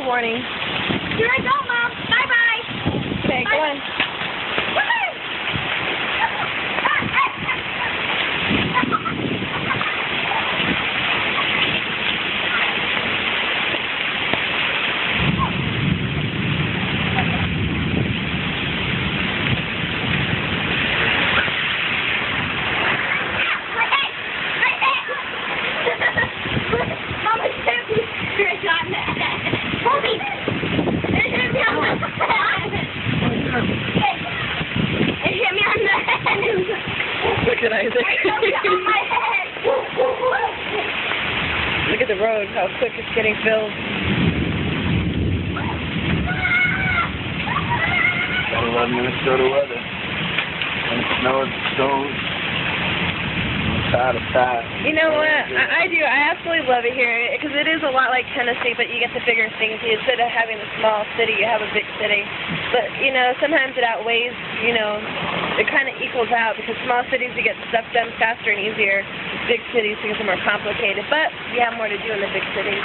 warning. Here I go, Mom. Bye-bye. Okay, go on. Look at Isaac. Look at the road, how quick it's getting filled. Gotta love Minnesota weather. When it snows, it snows. Side to side. You know what? I do. I absolutely love it here because it is a lot like Tennessee, but you get the bigger things. Instead of having a small city, you have a big city. But, you know, sometimes it outweighs, you know, it kind of equals out because small cities you get stuff done faster and easier. Big cities things are more complicated, but you have more to do in the big cities.